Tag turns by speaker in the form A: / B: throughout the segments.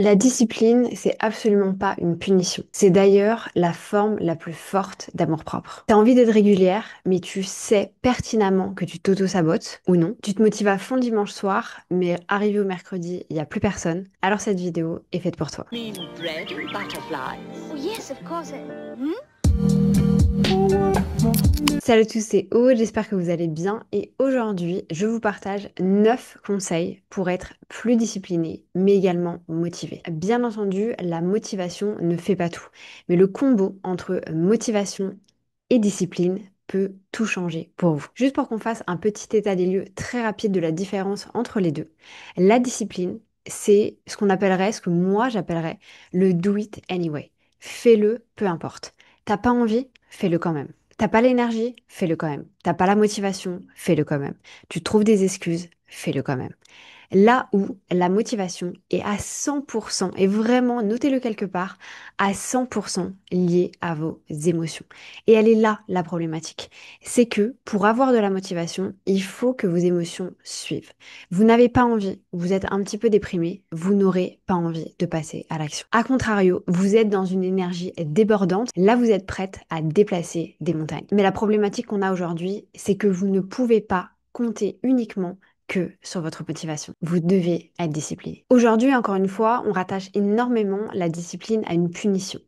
A: La discipline, c'est absolument pas une punition. C'est d'ailleurs la forme la plus forte d'amour-propre. T'as envie d'être régulière, mais tu sais pertinemment que tu t'auto-sabotes ou non. Tu te motives à fond le dimanche soir, mais arrivé au mercredi, il n'y a plus personne. Alors cette vidéo est faite pour toi.
B: Mean bread and butterflies.
C: Oh, yes, of course. Hmm?
A: Salut à tous, c'est Aude, j'espère que vous allez bien et aujourd'hui je vous partage 9 conseils pour être plus discipliné mais également motivé. Bien entendu, la motivation ne fait pas tout, mais le combo entre motivation et discipline peut tout changer pour vous. Juste pour qu'on fasse un petit état des lieux très rapide de la différence entre les deux, la discipline, c'est ce qu'on appellerait, ce que moi j'appellerais le do it anyway. Fais-le, peu importe. T'as pas envie, fais-le quand même. T'as pas l'énergie, fais-le quand même. T'as pas la motivation, fais-le quand même. Tu trouves des excuses, fais-le quand même. Là où la motivation est à 100%, et vraiment, notez-le quelque part, à 100% liée à vos émotions. Et elle est là, la problématique. C'est que pour avoir de la motivation, il faut que vos émotions suivent. Vous n'avez pas envie, vous êtes un petit peu déprimé, vous n'aurez pas envie de passer à l'action. A contrario, vous êtes dans une énergie débordante, là vous êtes prête à déplacer des montagnes. Mais la problématique qu'on a aujourd'hui, c'est que vous ne pouvez pas compter uniquement que sur votre motivation. Vous devez être discipliné. Aujourd'hui, encore une fois, on rattache énormément la discipline à une punition.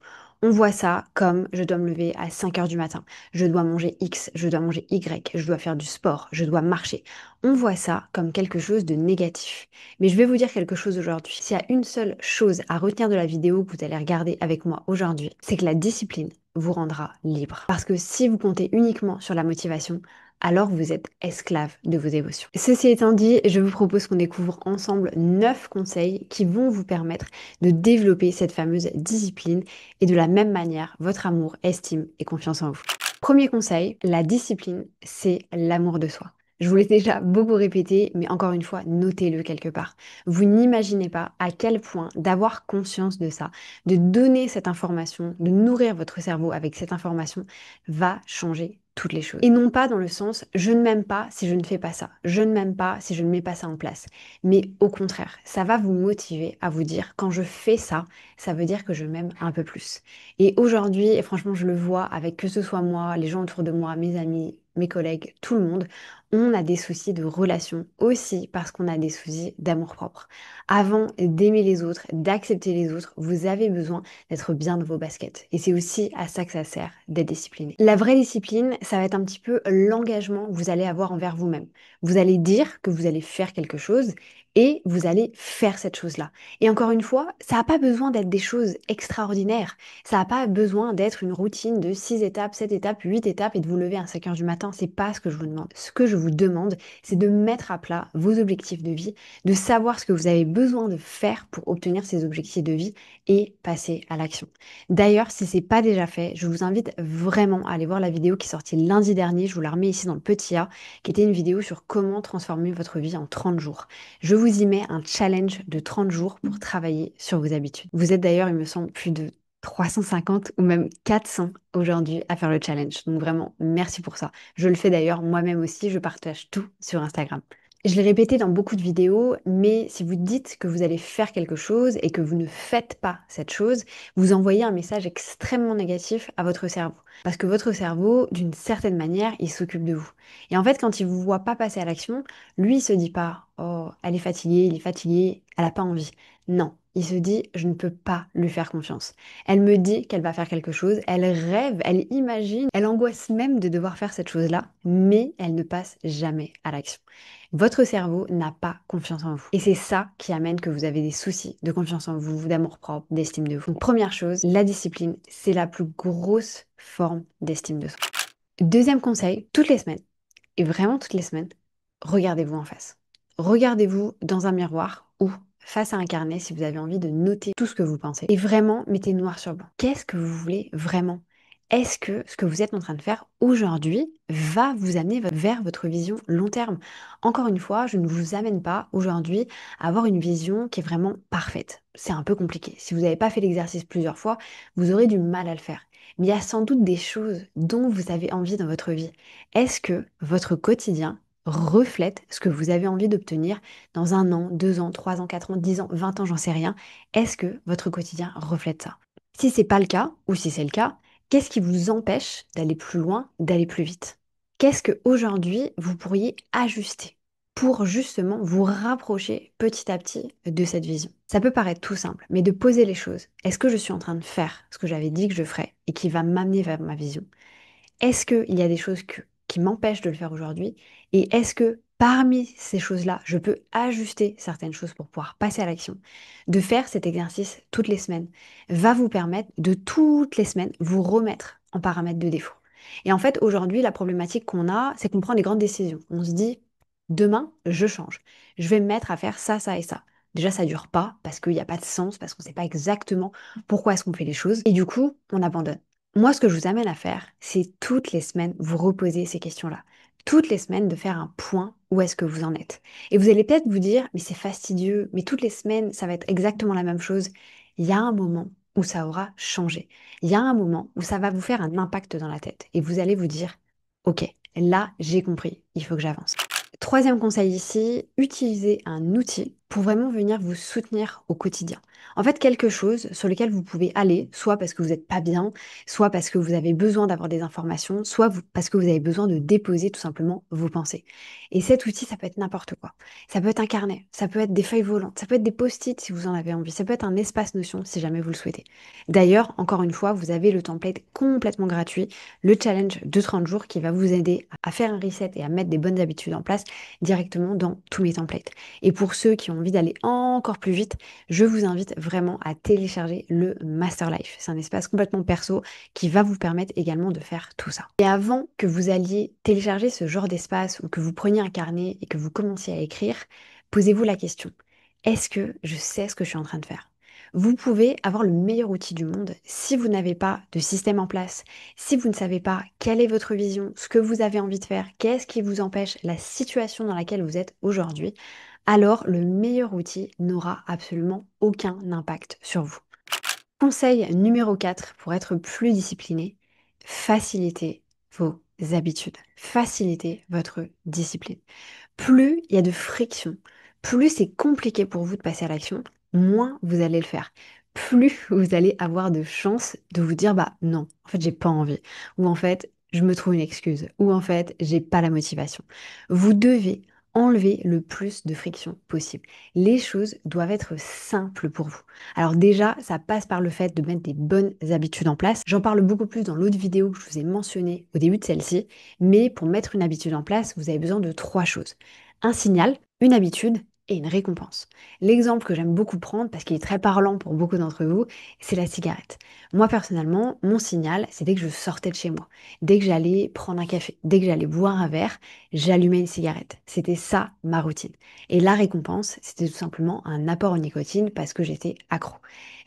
A: On voit ça comme je dois me lever à 5 heures du matin, je dois manger X, je dois manger Y, je dois faire du sport, je dois marcher. On voit ça comme quelque chose de négatif. Mais je vais vous dire quelque chose aujourd'hui. S'il y a une seule chose à retenir de la vidéo que vous allez regarder avec moi aujourd'hui, c'est que la discipline vous rendra libre. Parce que si vous comptez uniquement sur la motivation, alors vous êtes esclave de vos émotions. Ceci étant dit, je vous propose qu'on découvre ensemble 9 conseils qui vont vous permettre de développer cette fameuse discipline et de la même manière votre amour, estime et confiance en vous. Premier conseil, la discipline, c'est l'amour de soi. Je vous l'ai déjà beaucoup répété, mais encore une fois, notez-le quelque part. Vous n'imaginez pas à quel point d'avoir conscience de ça, de donner cette information, de nourrir votre cerveau avec cette information, va changer toutes les choses. Et non pas dans le sens je ne m'aime pas si je ne fais pas ça, je ne m'aime pas si je ne mets pas ça en place. Mais au contraire, ça va vous motiver à vous dire quand je fais ça, ça veut dire que je m'aime un peu plus. Et aujourd'hui, et franchement, je le vois avec que ce soit moi, les gens autour de moi, mes amis, mes collègues, tout le monde, on a des soucis de relation aussi parce qu'on a des soucis d'amour-propre. Avant d'aimer les autres, d'accepter les autres, vous avez besoin d'être bien dans vos baskets. Et c'est aussi à ça que ça sert d'être discipliné. La vraie discipline, ça va être un petit peu l'engagement que vous allez avoir envers vous-même. Vous allez dire que vous allez faire quelque chose et vous allez faire cette chose-là. Et encore une fois, ça n'a pas besoin d'être des choses extraordinaires. Ça n'a pas besoin d'être une routine de 6 étapes, 7 étapes, 8 étapes et de vous lever à 5 heures du matin. C'est pas ce que je vous demande. Ce que je vous demande, c'est de mettre à plat vos objectifs de vie, de savoir ce que vous avez besoin de faire pour obtenir ces objectifs de vie et passer à l'action. D'ailleurs, si c'est pas déjà fait, je vous invite vraiment à aller voir la vidéo qui est sortie lundi dernier. Je vous la remets ici dans le petit A, qui était une vidéo sur comment transformer votre vie en 30 jours. Je vous y mets un challenge de 30 jours pour travailler sur vos habitudes. Vous êtes d'ailleurs, il me semble, plus de 350 ou même 400 aujourd'hui à faire le challenge. Donc vraiment, merci pour ça. Je le fais d'ailleurs moi-même aussi, je partage tout sur Instagram. Je l'ai répété dans beaucoup de vidéos, mais si vous dites que vous allez faire quelque chose et que vous ne faites pas cette chose, vous envoyez un message extrêmement négatif à votre cerveau. Parce que votre cerveau, d'une certaine manière, il s'occupe de vous. Et en fait, quand il vous voit pas passer à l'action, lui, il se dit pas, oh, elle est fatiguée, il est fatigué, elle a pas envie. Non. Il se dit, je ne peux pas lui faire confiance. Elle me dit qu'elle va faire quelque chose, elle rêve, elle imagine, elle angoisse même de devoir faire cette chose-là, mais elle ne passe jamais à l'action. Votre cerveau n'a pas confiance en vous. Et c'est ça qui amène que vous avez des soucis de confiance en vous, d'amour-propre, d'estime de vous. Donc, première chose, la discipline, c'est la plus grosse forme d'estime de soi. Deuxième conseil, toutes les semaines, et vraiment toutes les semaines, regardez-vous en face. Regardez-vous dans un miroir ou face à un carnet si vous avez envie de noter tout ce que vous pensez. Et vraiment, mettez noir sur blanc. Qu'est-ce que vous voulez vraiment? Est-ce que ce que vous êtes en train de faire aujourd'hui va vous amener vers votre vision long terme? Encore une fois, je ne vous amène pas aujourd'hui à avoir une vision qui est vraiment parfaite. C'est un peu compliqué. Si vous n'avez pas fait l'exercice plusieurs fois, vous aurez du mal à le faire. Mais il y a sans doute des choses dont vous avez envie dans votre vie. Est-ce que votre quotidien reflète ce que vous avez envie d'obtenir dans 1 an, 2 ans, 3 ans, 4 ans, 10 ans, 20 ans, j'en sais rien. Est-ce que votre quotidien reflète ça? Si c'est pas le cas, ou si c'est le cas, qu'est-ce qui vous empêche d'aller plus loin, d'aller plus vite? Qu'est-ce que aujourd'hui vous pourriez ajuster pour justement vous rapprocher petit à petit de cette vision? Ça peut paraître tout simple, mais de poser les choses. Est-ce que je suis en train de faire ce que j'avais dit que je ferais et qui va m'amener vers ma vision? Est-ce qu'il y a des choses qui m'empêchent de le faire aujourd'hui? Et est-ce que parmi ces choses-là, je peux ajuster certaines choses pour pouvoir passer à l'action? De faire cet exercice toutes les semaines va vous permettre de toutes les semaines vous remettre en paramètre de défaut. Et en fait, aujourd'hui, la problématique qu'on a, c'est qu'on prend des grandes décisions. On se dit, demain, je change. Je vais me mettre à faire ça, ça et ça. Déjà, ça dure pas parce qu'il n'y a pas de sens, parce qu'on ne sait pas exactement pourquoi est-ce qu'on fait les choses. Et du coup, on abandonne. Moi, ce que je vous amène à faire, c'est toutes les semaines vous reposer ces questions-là. Toutes les semaines de faire un point où est-ce que vous en êtes. Et vous allez peut-être vous dire, mais c'est fastidieux, mais toutes les semaines, ça va être exactement la même chose. Il y a un moment où ça aura changé. Il y a un moment où ça va vous faire un impact dans la tête. Et vous allez vous dire, OK, là, j'ai compris, il faut que j'avance. Troisième conseil ici, utilisez un outil pour vraiment venir vous soutenir au quotidien. En fait, quelque chose sur lequel vous pouvez aller, soit parce que vous n'êtes pas bien, soit parce que vous avez besoin d'avoir des informations, soit parce que vous avez besoin de déposer tout simplement vos pensées. Et cet outil, ça peut être n'importe quoi. Ça peut être un carnet, ça peut être des feuilles volantes, ça peut être des post-it si vous en avez envie, ça peut être un espace Notion si jamais vous le souhaitez. D'ailleurs, encore une fois, vous avez le template complètement gratuit, le challenge de 30 jours qui va vous aider à faire un reset et à mettre des bonnes habitudes en place directement dans tous mes templates. Et pour ceux qui ont envie d'aller encore plus vite, je vous invite vraiment à télécharger le Master Life. C'est un espace complètement perso qui va vous permettre également de faire tout ça. Et avant que vous alliez télécharger ce genre d'espace ou que vous preniez un carnet et que vous commenciez à écrire, posez-vous la question, est-ce que je sais ce que je suis en train de faire? Vous pouvez avoir le meilleur outil du monde si vous n'avez pas de système en place, si vous ne savez pas quelle est votre vision, ce que vous avez envie de faire, qu'est-ce qui vous empêche, la situation dans laquelle vous êtes aujourd'hui, alors le meilleur outil n'aura absolument aucun impact sur vous. Conseil numéro 4 pour être plus discipliné, facilitez vos habitudes, facilitez votre discipline. Plus il y a de friction, plus c'est compliqué pour vous de passer à l'action, moins vous allez le faire. Plus vous allez avoir de chances de vous dire bah non, en fait j'ai pas envie, ou en fait je me trouve une excuse, ou en fait j'ai pas la motivation. Vous devez enlever le plus de friction possible. Les choses doivent être simples pour vous. Alors déjà, ça passe par le fait de mettre des bonnes habitudes en place. J'en parle beaucoup plus dans l'autre vidéo que je vous ai mentionnée au début de celle-ci, mais pour mettre une habitude en place, vous avez besoin de 3 choses: un signal, une habitude et une récompense. L'exemple que j'aime beaucoup prendre, parce qu'il est très parlant pour beaucoup d'entre vous, c'est la cigarette. Moi personnellement, mon signal, c'est dès que je sortais de chez moi, dès que j'allais prendre un café, dès que j'allais boire un verre, j'allumais une cigarette. C'était ça ma routine. Et la récompense, c'était tout simplement un apport en nicotine parce que j'étais accro.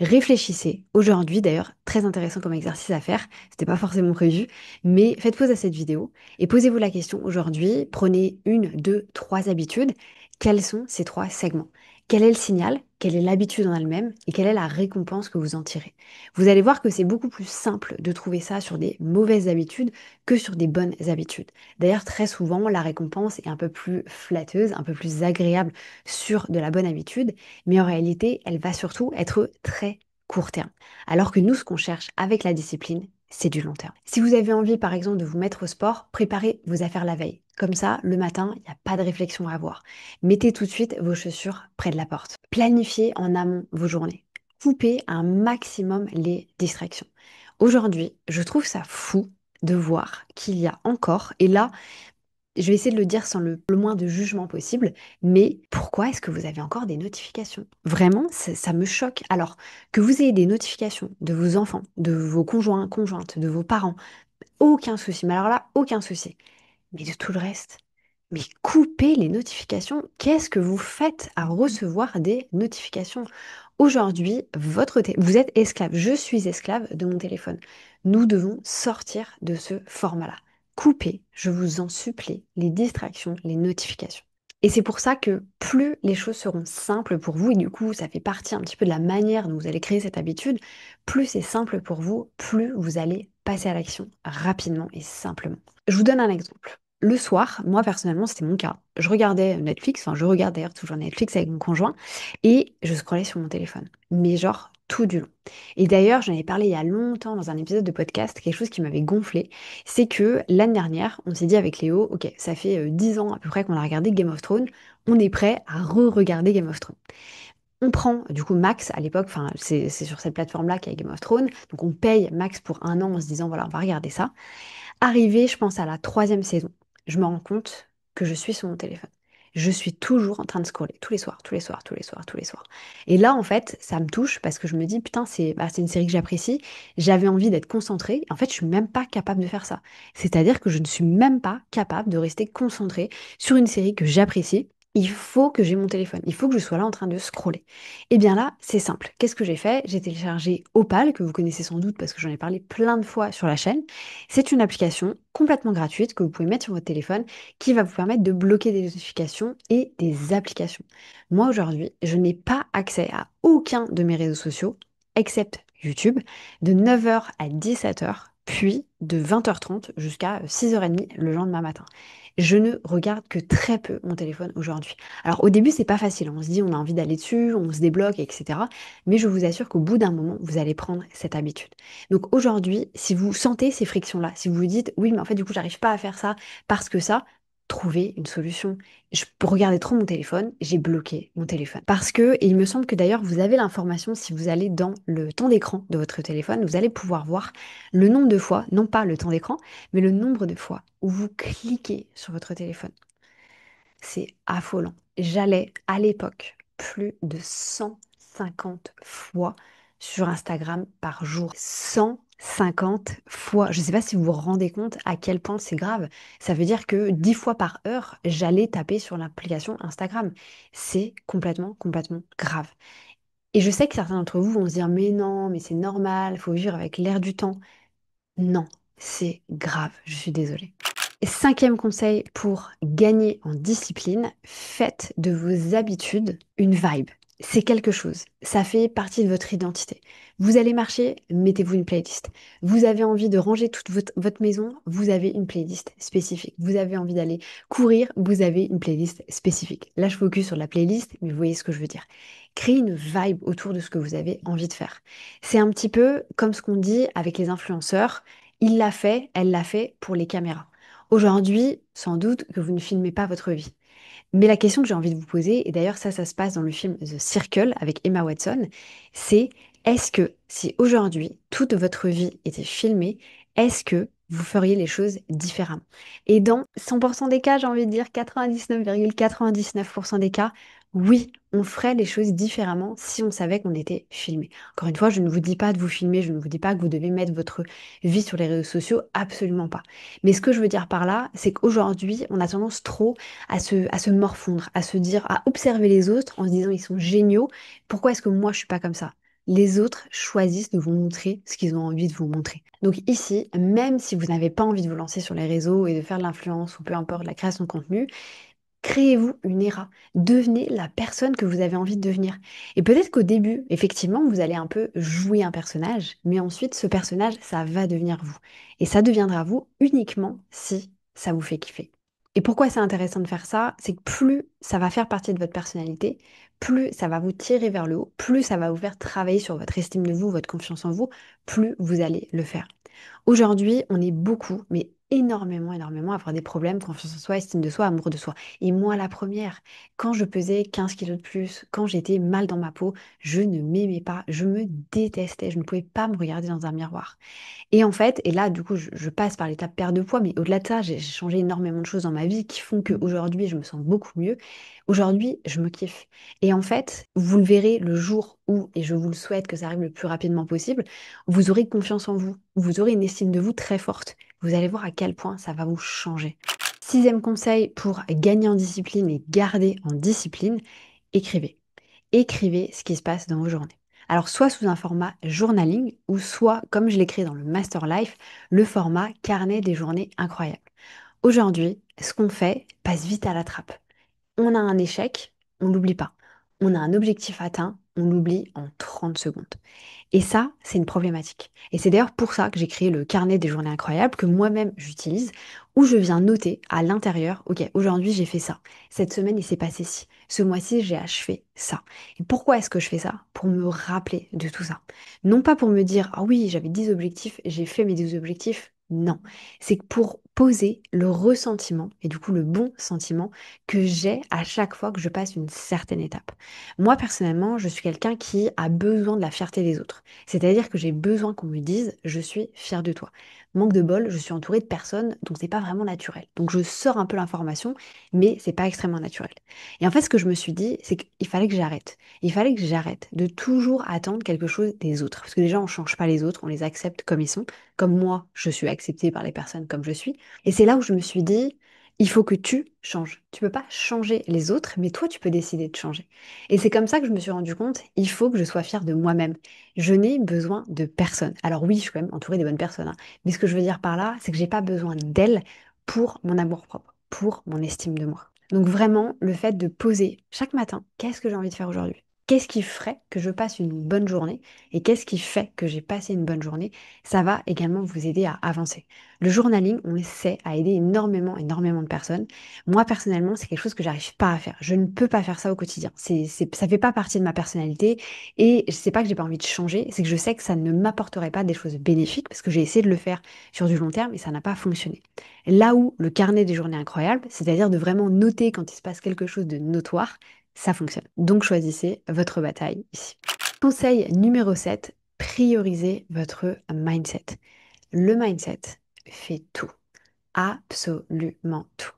A: Réfléchissez aujourd'hui, d'ailleurs, très intéressant comme exercice à faire, c'était pas forcément prévu, mais faites pause à cette vidéo et posez-vous la question aujourd'hui, prenez 1, 2, 3 habitudes. Quels sont ces 3 segments? Quel est le signal? Quelle est l'habitude en elle-même? Et quelle est la récompense que vous en tirez? Vous allez voir que c'est beaucoup plus simple de trouver ça sur des mauvaises habitudes que sur des bonnes habitudes. D'ailleurs, très souvent, la récompense est un peu plus flatteuse, un peu plus agréable sur de la bonne habitude, mais en réalité, elle va surtout être très court terme. Alors que nous, ce qu'on cherche avec la discipline, c'est du long terme. Si vous avez envie, par exemple, de vous mettre au sport, préparez vos affaires la veille. Comme ça, le matin, il n'y a pas de réflexion à avoir. Mettez tout de suite vos chaussures près de la porte. Planifiez en amont vos journées. Coupez un maximum les distractions. Aujourd'hui, je trouve ça fou de voir qu'il y a encore, et là, je vais essayer de le dire sans le moins de jugement possible, mais pourquoi est-ce que vous avez encore des notifications? Vraiment, ça me choque. Alors, que vous ayez des notifications de vos enfants, de vos conjoints, conjointes, de vos parents, aucun souci. Mais alors là, aucun souci. Mais de tout le reste, mais coupez les notifications. Qu'est-ce que vous faites à recevoir des notifications? Aujourd'hui, vous êtes esclave. Je suis esclave de mon téléphone. Nous devons sortir de ce format-là. Coupez, je vous en supplie, les distractions, les notifications. Et c'est pour ça que plus les choses seront simples pour vous, et du coup, ça fait partie un petit peu de la manière dont vous allez créer cette habitude, plus c'est simple pour vous, plus vous allez passer à l'action rapidement et simplement. Je vous donne un exemple. le soir, moi personnellement, c'était mon cas. Je regardais Netflix, enfin je regarde d'ailleurs toujours Netflix avec mon conjoint, et je scrollais sur mon téléphone. Mais genre tout du long. Et d'ailleurs, j'en avais parlé il y a longtemps dans un épisode de podcast, quelque chose qui m'avait gonflé, c'est que l'année dernière, on s'est dit avec Léo, ok, ça fait 10 ans à peu près qu'on a regardé Game of Thrones, on est prêt à re-regarder Game of Thrones. On prend du coup Max à l'époque, enfin c'est sur cette plateforme-là qu'il y a Game of Thrones, donc on paye Max pour un an en se disant voilà, on va regarder ça. Arrivé, je pense à la troisième saison, je me rends compte que je suis sur mon téléphone. Je suis toujours en train de scroller, tous les soirs, tous les soirs, tous les soirs, tous les soirs. Et là, en fait, ça me touche parce que je me dis, putain, c'est une série que j'apprécie. J'avais envie d'être concentrée. En fait, je suis même pas capable de faire ça. C'est-à-dire que je ne suis même pas capable de rester concentrée sur une série que j'apprécie. Il faut que j'ai mon téléphone. Il faut que je sois là en train de scroller. Et bien là, c'est simple. Qu'est-ce que j'ai fait? J'ai téléchargé Opal, que vous connaissez sans doute parce que j'en ai parlé plein de fois sur la chaîne. C'est une application complètement gratuite que vous pouvez mettre sur votre téléphone qui va vous permettre de bloquer des notifications et des applications. Moi aujourd'hui, je n'ai pas accès à aucun de mes réseaux sociaux, except YouTube, de 9h à 17h, puis de 20h30 jusqu'à 6h30 le lendemain matin. Je ne regarde que très peu mon téléphone aujourd'hui. Alors au début, c'est pas facile. On se dit, on a envie d'aller dessus, on se débloque, etc. Mais je vous assure qu'au bout d'un moment, vous allez prendre cette habitude. Donc aujourd'hui, si vous sentez ces frictions-là, si vous vous dites, oui, mais en fait, du coup, j'arrive pas à faire ça parce que ça, trouvez une solution. Je regardais trop mon téléphone, j'ai bloqué mon téléphone. Parce que, et il me semble que d'ailleurs, vous avez l'information, si vous allez dans le temps d'écran de votre téléphone, vous allez pouvoir voir le nombre de fois, non pas le temps d'écran, mais le nombre de fois où vous cliquez sur votre téléphone. C'est affolant. J'allais à l'époque plus de 150 fois sur Instagram par jour. 150 fois. Je ne sais pas si vous vous rendez compte à quel point c'est grave. Ça veut dire que 10 fois par heure, j'allais taper sur l'application Instagram. C'est complètement, complètement grave. Et je sais que certains d'entre vous vont se dire, mais non, mais c'est normal, il faut vivre avec l'air du temps. Non, c'est grave, je suis désolée. Cinquième conseil pour gagner en discipline, faites de vos habitudes une vibe. C'est quelque chose, ça fait partie de votre identité. Vous allez marcher, mettez-vous une playlist. Vous avez envie de ranger toute votre maison, vous avez une playlist spécifique. Vous avez envie d'aller courir, vous avez une playlist spécifique. Là, je focus sur la playlist, mais vous voyez ce que je veux dire. Créez une vibe autour de ce que vous avez envie de faire. C'est un petit peu comme ce qu'on dit avec les influenceurs. Il l'a fait, elle l'a fait pour les caméras. Aujourd'hui, sans doute que vous ne filmez pas votre vie. Mais la question que j'ai envie de vous poser, et d'ailleurs ça se passe dans le film The Circle avec Emma Watson, c'est est-ce que si aujourd'hui toute votre vie était filmée, est-ce que vous feriez les choses différemment? Et dans 100% des cas, j'ai envie de dire 99,99% des cas, oui, on ferait les choses différemment si on savait qu'on était filmé. Encore une fois, je ne vous dis pas de vous filmer, je ne vous dis pas que vous devez mettre votre vie sur les réseaux sociaux, absolument pas. Mais ce que je veux dire par là, c'est qu'aujourd'hui, on a tendance trop à se morfondre, à se dire, à observer les autres en se disant ils sont géniaux, pourquoi est-ce que moi je suis pas comme ça? Les autres choisissent de vous montrer ce qu'ils ont envie de vous montrer. Donc ici, même si vous n'avez pas envie de vous lancer sur les réseaux et de faire de l'influence ou peu importe la création de contenu, créez-vous une ERA. Devenez la personne que vous avez envie de devenir. Et peut-être qu'au début, effectivement, vous allez un peu jouer un personnage, mais ensuite, ce personnage, ça va devenir vous. Et ça deviendra vous uniquement si ça vous fait kiffer. Et pourquoi c'est intéressant de faire ça? C'est que plus ça va faire partie de votre personnalité, plus ça va vous tirer vers le haut, plus ça va vous faire travailler sur votre estime de vous, votre confiance en vous, plus vous allez le faire. Aujourd'hui, on est beaucoup, mais énormément, énormément à avoir des problèmes, confiance en soi, estime de soi, amour de soi. Et moi, la première, quand je pesais 15 kilos de plus, quand j'étais mal dans ma peau, je ne m'aimais pas, je me détestais, je ne pouvais pas me regarder dans un miroir. Et en fait, et là, du coup, je passe par l'étape perte de poids, mais au-delà de ça, j'ai changé énormément de choses dans ma vie qui font qu'aujourd'hui, je me sens beaucoup mieux. Aujourd'hui, je me kiffe. Et en fait, vous le verrez le jour où, et je vous le souhaite que ça arrive le plus rapidement possible, vous aurez confiance en vous, vous aurez une estime de vous très forte. Vous allez voir à quel point ça va vous changer. Sixième conseil pour gagner en discipline et garder en discipline, écrivez. Écrivez ce qui se passe dans vos journées. Alors soit sous un format journaling ou soit, comme je l'écris dans le Master Life, le format carnet des journées incroyables. Aujourd'hui, ce qu'on fait passe vite à la trappe. On a un échec, on l'oublie pas. on a un objectif atteint, on l'oublie en 30 secondes. Et ça, c'est une problématique. Et c'est d'ailleurs pour ça que j'ai créé le carnet des journées incroyables que moi-même j'utilise, où je viens noter à l'intérieur, ok, aujourd'hui j'ai fait ça, cette semaine il s'est passé ci, ce mois-ci j'ai achevé ça. Et pourquoi est-ce que je fais ça? Pour me rappeler de tout ça. Non pas pour me dire, ah oui, j'avais 10 objectifs, j'ai fait mes 10 objectifs. Non, c'est pour poser le ressentiment et du coup le bon sentiment que j'ai à chaque fois que je passe une certaine étape. Moi, personnellement, je suis quelqu'un qui a besoin de la fierté des autres. C'est-à-dire que j'ai besoin qu'on me dise je suis fier de toi. Manque de bol, je suis entourée de personnes, donc c'est pas vraiment naturel. Donc je sors un peu l'information, mais c'est pas extrêmement naturel. Et en fait, ce que je me suis dit, c'est qu'il fallait que j'arrête. Il fallait que j'arrête de toujours attendre quelque chose des autres. Parce que déjà, on change pas les autres, on les accepte comme ils sont. Comme moi, je suis acceptée par les personnes comme je suis. Et c'est là où je me suis dit, il faut que tu changes. Tu peux pas changer les autres, mais toi, tu peux décider de changer. Et c'est comme ça que je me suis rendu compte, il faut que je sois fière de moi-même. Je n'ai besoin de personne. Alors oui, je suis quand même entourée des bonnes personnes, hein. Mais ce que je veux dire par là, c'est que j'ai pas besoin d'elles pour mon amour-propre, pour mon estime de moi. Donc vraiment, le fait de poser chaque matin, qu'est-ce que j'ai envie de faire aujourd'hui? Qu'est-ce qui ferait que je passe une bonne journée? Et qu'est-ce qui fait que j'ai passé une bonne journée? Ça va également vous aider à avancer. Le journaling, on le sait, a aidé énormément, énormément de personnes. Moi, personnellement, c'est quelque chose que j'arrive pas à faire. Je ne peux pas faire ça au quotidien. Ça fait pas partie de ma personnalité. Et c'est pas que j'ai pas envie de changer, c'est que je sais que ça ne m'apporterait pas des choses bénéfiques parce que j'ai essayé de le faire sur du long terme et ça n'a pas fonctionné. Là où le carnet des journées incroyables, c'est-à-dire de vraiment noter quand il se passe quelque chose de notoire, ça fonctionne. Donc choisissez votre bataille ici. Conseil numéro 7, priorisez votre mindset. Le mindset fait tout, absolument tout.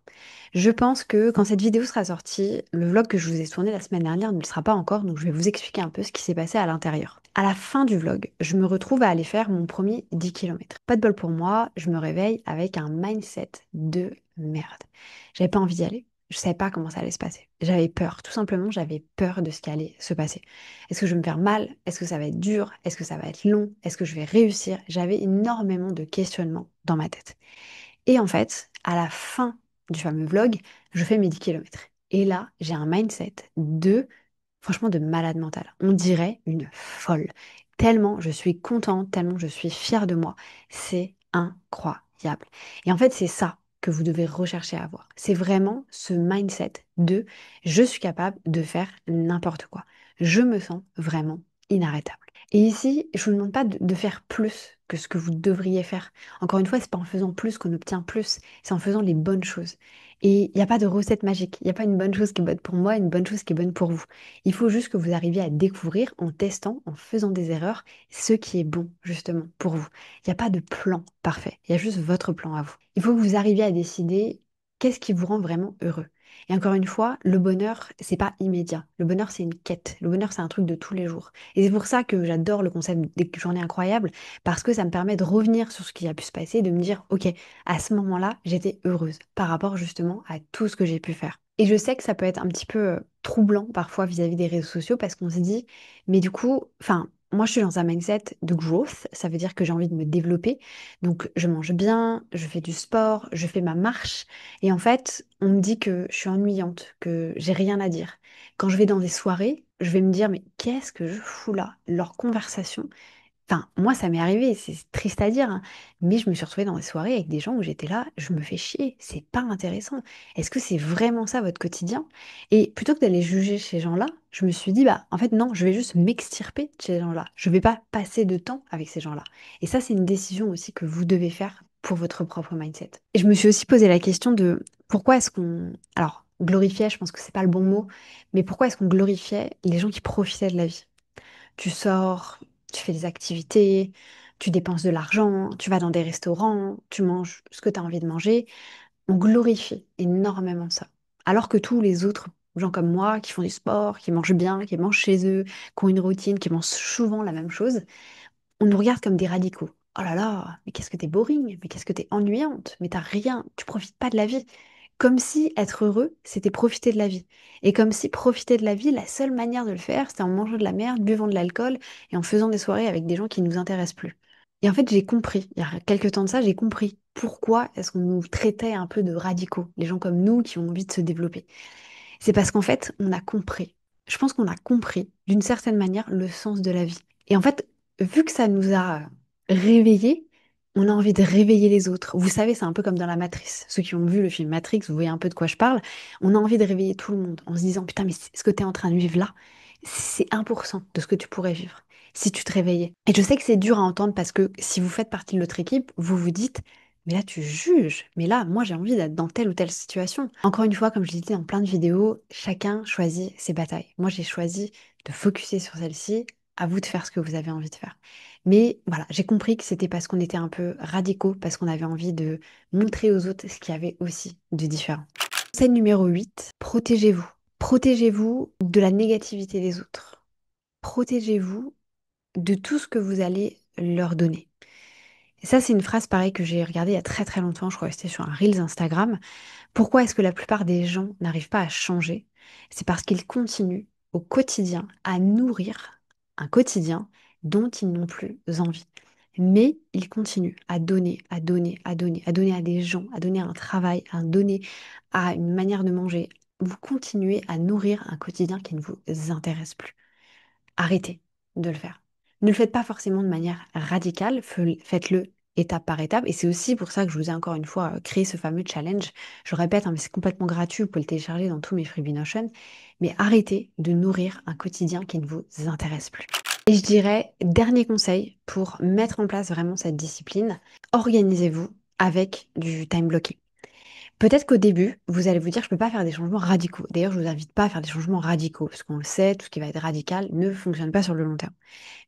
A: Je pense que quand cette vidéo sera sortie, le vlog que je vous ai tourné la semaine dernière ne le sera pas encore, donc je vais vous expliquer un peu ce qui s'est passé à l'intérieur. À la fin du vlog, je me retrouve à aller faire mon premier 10 km. Pas de bol pour moi, je me réveille avec un mindset de merde. J'avais pas envie d'y aller. Je savais pas comment ça allait se passer. J'avais peur, tout simplement, j'avais peur de ce qui allait se passer. Est-ce que je vais me faire mal? Est-ce que ça va être dur? Est-ce que ça va être long? Est-ce que je vais réussir? J'avais énormément de questionnements dans ma tête. Et en fait, à la fin du fameux vlog, je fais mes 10 kilomètres. Et là, j'ai un mindset franchement, de malade mental. On dirait une folle. Tellement je suis contente, tellement je suis fière de moi. C'est incroyable. Et en fait, c'est ça que vous devez rechercher à avoir. C'est vraiment ce mindset de je suis capable de faire n'importe quoi. Je me sens vraiment inarrêtable. Et ici, je vous demande pas de faire plus que ce que vous devriez faire. Encore une fois, c'est pas en faisant plus qu'on obtient plus, c'est en faisant les bonnes choses. Et il n'y a pas de recette magique, il n'y a pas une bonne chose qui est bonne pour moi, une bonne chose qui est bonne pour vous. Il faut juste que vous arriviez à découvrir en testant, en faisant des erreurs, ce qui est bon justement pour vous. Il n'y a pas de plan parfait, il y a juste votre plan à vous. Il faut que vous arriviez à décider qu'est-ce qui vous rend vraiment heureux. Et encore une fois, le bonheur, c'est pas immédiat. Le bonheur, c'est une quête. Le bonheur, c'est un truc de tous les jours. Et c'est pour ça que j'adore le concept des journées incroyables, parce que ça me permet de revenir sur ce qui a pu se passer, de me dire, ok, à ce moment-là, j'étais heureuse par rapport justement à tout ce que j'ai pu faire. Et je sais que ça peut être un petit peu troublant parfois vis-à-vis des réseaux sociaux parce qu'on se dit, mais du coup, enfin, moi je suis dans un mindset de growth, ça veut dire que j'ai envie de me développer. Donc je mange bien, je fais du sport, je fais ma marche. Et en fait, on me dit que je suis ennuyante, que j'ai rien à dire. Quand je vais dans des soirées, je vais me dire, mais qu'est-ce que je fous là? Leur conversation. Enfin, moi, ça m'est arrivé, c'est triste à dire, hein, mais je me suis retrouvée dans des soirées avec des gens où j'étais là, je me fais chier, c'est pas intéressant. Est-ce que c'est vraiment ça votre quotidien? Et plutôt que d'aller juger ces gens-là, je me suis dit, bah, en fait, non, je vais juste m'extirper de ces gens-là. Je vais pas passer de temps avec ces gens-là. Et ça, c'est une décision aussi que vous devez faire pour votre propre mindset. Et je me suis aussi posé la question de pourquoi est-ce qu'on... Alors, glorifiait, je pense que c'est pas le bon mot, mais pourquoi est-ce qu'on glorifiait les gens qui profitaient de la vie? Tu sors, tu fais des activités, tu dépenses de l'argent, tu vas dans des restaurants, tu manges ce que tu as envie de manger. On glorifie énormément ça. Alors que tous les autres gens comme moi, qui font du sport, qui mangent bien, qui mangent chez eux, qui ont une routine, qui mangent souvent la même chose, on nous regarde comme des radicaux. Oh là là, mais qu'est-ce que t'es boring, mais qu'est-ce que t'es ennuyante, mais t'as rien, tu profites pas de la vie. Comme si être heureux, c'était profiter de la vie. Et comme si profiter de la vie, la seule manière de le faire, c'était en mangeant de la merde, buvant de l'alcool et en faisant des soirées avec des gens qui ne nous intéressent plus. Et en fait, j'ai compris, il y a quelques temps de ça, j'ai compris pourquoi est-ce qu'on nous traitait un peu de radicaux, les gens comme nous qui ont envie de se développer. C'est parce qu'en fait, on a compris. je pense qu'on a compris d'une certaine manière le sens de la vie. Et en fait, vu que ça nous a réveillés, on a envie de réveiller les autres. Vous savez, c'est un peu comme dans la Matrice. Ceux qui ont vu le film Matrix, vous voyez un peu de quoi je parle. On a envie de réveiller tout le monde en se disant, putain, mais ce que tu es en train de vivre là, c'est 1% de ce que tu pourrais vivre si tu te réveillais. Et je sais que c'est dur à entendre parce que si vous faites partie de l'autre équipe, vous vous dites, mais là, tu juges. Mais là, moi, j'ai envie d'être dans telle ou telle situation. Encore une fois, comme je l'ai dit dans plein de vidéos, chacun choisit ses batailles. Moi, j'ai choisi de focuser sur celle-ci. À vous de faire ce que vous avez envie de faire. Mais voilà, j'ai compris que c'était parce qu'on était un peu radicaux, parce qu'on avait envie de montrer aux autres ce qu'il y avait aussi de différent. Conseil numéro 8, protégez-vous. Protégez-vous de la négativité des autres. Protégez-vous de tout ce que vous allez leur donner. Et ça, c'est une phrase pareille que j'ai regardée il y a très très longtemps, je crois que c'était sur un Reels Instagram. Pourquoi est-ce que la plupart des gens n'arrivent pas à changer? C'est parce qu'ils continuent au quotidien à nourrir un quotidien dont ils n'ont plus envie. Mais ils continuent à donner, à donner, à donner, à donner à des gens, à donner à un travail, à donner à une manière de manger. Vous continuez à nourrir un quotidien qui ne vous intéresse plus. Arrêtez de le faire. Ne le faites pas forcément de manière radicale, faites-le étape par étape. Et c'est aussi pour ça que je vous ai encore une fois créé ce fameux challenge. Je le répète, hein, mais c'est complètement gratuit, vous pouvez le télécharger dans tous mes freebies Notion. Mais arrêtez de nourrir un quotidien qui ne vous intéresse plus. Et je dirais, dernier conseil pour mettre en place vraiment cette discipline, organisez-vous avec du time blocking. Peut-être qu'au début, vous allez vous dire, je ne peux pas faire des changements radicaux. D'ailleurs, je ne vous invite pas à faire des changements radicaux, parce qu'on le sait, tout ce qui va être radical ne fonctionne pas sur le long terme.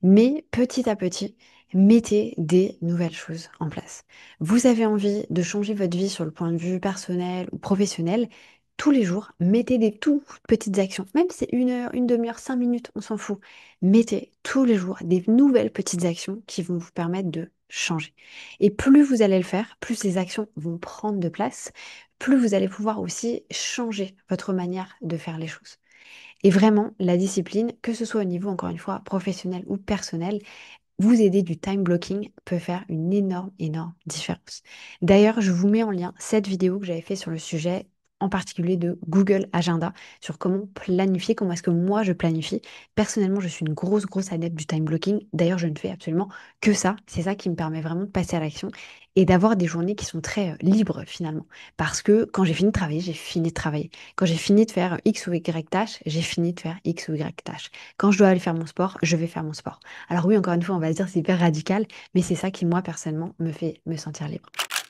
A: Mais petit à petit, mettez des nouvelles choses en place. Vous avez envie de changer votre vie sur le point de vue personnel ou professionnel. Tous les jours, mettez des toutes petites actions. Même si c'est 1 heure, une demi-heure, 5 minutes, on s'en fout. Mettez tous les jours des nouvelles petites actions qui vont vous permettre de changer. Et plus vous allez le faire, plus ces actions vont prendre de place, plus vous allez pouvoir aussi changer votre manière de faire les choses. Et vraiment, la discipline, que ce soit au niveau, encore une fois, professionnel ou personnel, vous aider du time blocking peut faire une énorme, énorme différence. D'ailleurs, je vous mets en lien cette vidéo que j'avais fait sur le sujet, en particulier de Google Agenda, sur comment planifier, comment est-ce que moi je planifie. Personnellement, je suis une grosse, grosse adepte du time blocking. D'ailleurs, je ne fais absolument que ça. C'est ça qui me permet vraiment de passer à l'action et d'avoir des journées qui sont très libres finalement. Parce que quand j'ai fini de travailler, j'ai fini de travailler. Quand j'ai fini de faire X ou Y tâches, j'ai fini de faire X ou Y tâches. Quand je dois aller faire mon sport, je vais faire mon sport. Alors oui, encore une fois, on va se dire c'est hyper radical, mais c'est ça qui, moi, personnellement, me fait me sentir libre.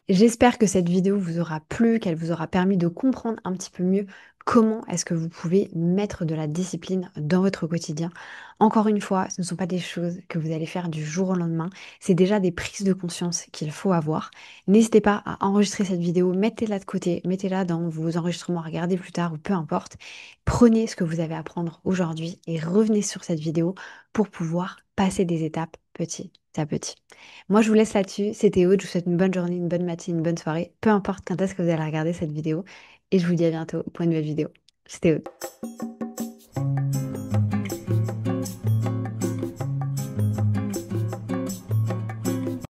A: J'espère que cette vidéo vous aura plu, qu'elle vous aura permis de comprendre un petit peu mieux comment est-ce que vous pouvez mettre de la discipline dans votre quotidien. Encore une fois, ce ne sont pas des choses que vous allez faire du jour au lendemain, c'est déjà des prises de conscience qu'il faut avoir. N'hésitez pas à enregistrer cette vidéo, mettez-la de côté, mettez-la dans vos enregistrements, regardez plus tard ou peu importe. Prenez ce que vous avez à apprendre aujourd'hui et revenez sur cette vidéo pour pouvoir passer des étapes petit à petit. Moi, je vous laisse là-dessus. C'était Aude. Je vous souhaite une bonne journée, une bonne matinée, une bonne soirée. Peu importe quand est-ce que vous allez regarder cette vidéo. Et je vous dis à bientôt pour une nouvelle vidéo. C'était Aude.